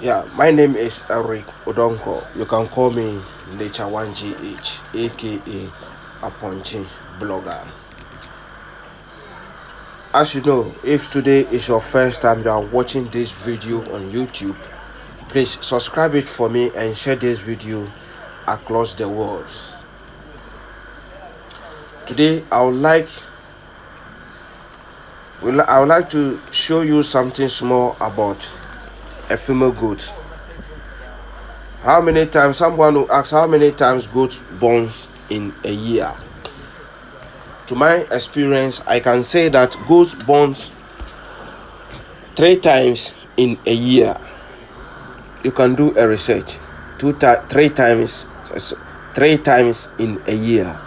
Yeah, my name is Eric Odonko. You can call me Nature One GH, aka Aponchi Blogger. As you know, if today is your first time you are watching this video on YouTube, please subscribe it for me and share this video across the world. Today, I would like to show you something small about a female goat. Someone will ask how many times goat borns in a year. To my experience, I can say that goats borns 3 times in a year. You can do a research. 3 times in a year.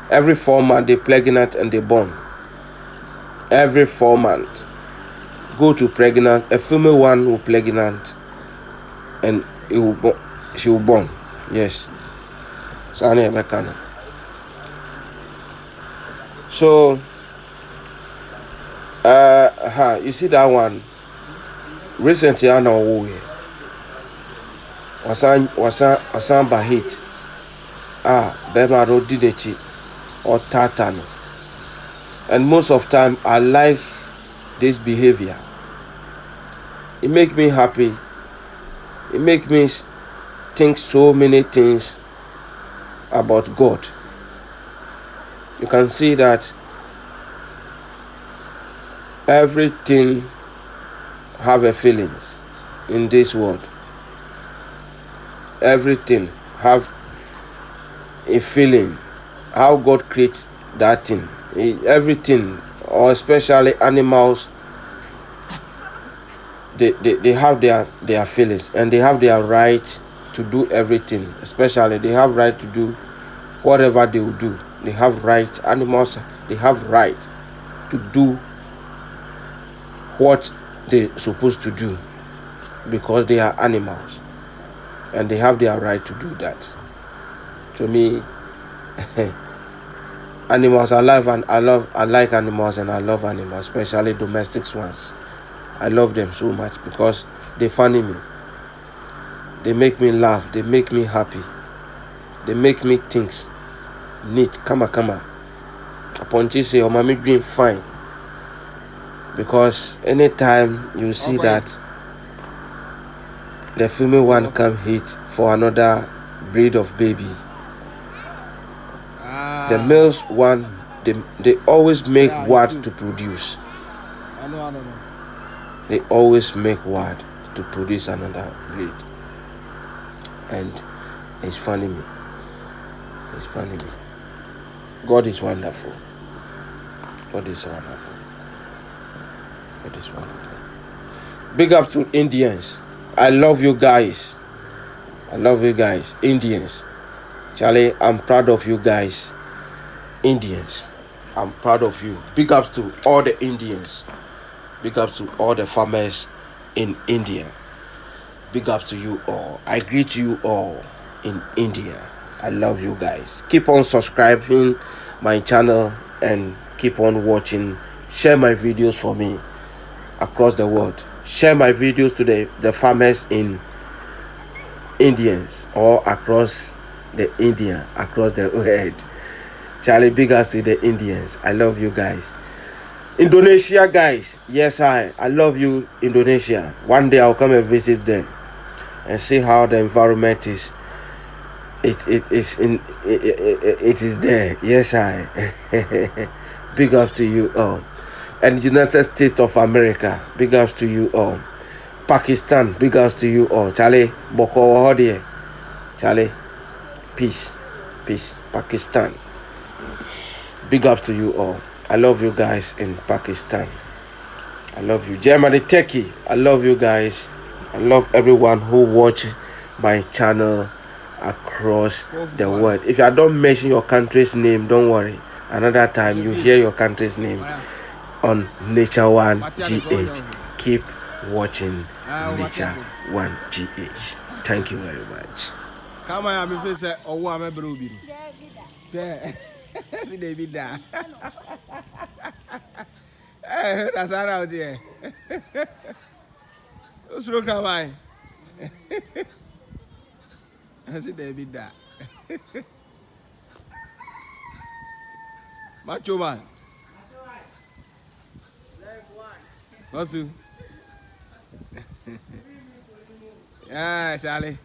Every 4 months they pregnant and they born. Every 4 months, goat will pregnant. A female one will pregnant, and she will born. Yes. So you see that one. Recently, I know wasan bahit. Bema ro didechi or tatan. And most of time, I like this behavior. It make me happy. It make me think so many things about God. You can see that everything have a feelings in this world. Everything have a feeling. How God creates that thing. Everything, or especially animals, they have their feelings, and they have their right to do everything. Especially they have right to do whatever they will do. They have right. Animals, they have right to do what they're supposed to do because they are animals, and they have their right to do that. To me, animals are alive, and I like animals, and I love animals, especially domestic ones. I love them so much because they funny me. They make me laugh. They make me happy. They make me think neat. Kama. Aponchi say, "Oh, mommy doing fine." Because anytime you see that the female one come hit for another breed of baby, the males one, they always make word to produce. They always make word to produce another breed. And it's funny me. God is wonderful. God is wonderful. Big up to Indians. I love you guys. Indians. Charlie, I'm proud of you guys. Indians, I'm proud of you. Big ups to all the Indians. Big ups to all the farmers in India. Big ups to you all. I greet you all in India. I love you guys. Keep on subscribing my channel and keep on watching. Share my videos for me across the world. Share my videos to the farmers in Indians or across the world. Charlie, big ups to the Indians. I love you guys. Indonesia guys, yes, I love you, Indonesia. One day I'll come and visit them and see how the environment is. It is there. Yes, I. Big ups to you all. And United States of America, big ups to you all. Pakistan, big ups to you all. Charlie, Boko Hodie. Charlie, peace. Pakistan, big ups to you all. I love you guys in Pakistan. I love you. Germany, Turkey, I love you guys. I love everyone who watch my channel across the world. If I don't mention your country's name, don't worry. Another time you hear your country's name on Nature One GH. Keep watching Nature One GH. Thank you very much. Come on, I'm going to say, oh, I'm a broody. David, that's out there. Osuro kraman. Asi David da. Macho man. Masu. Yeah, Charlie.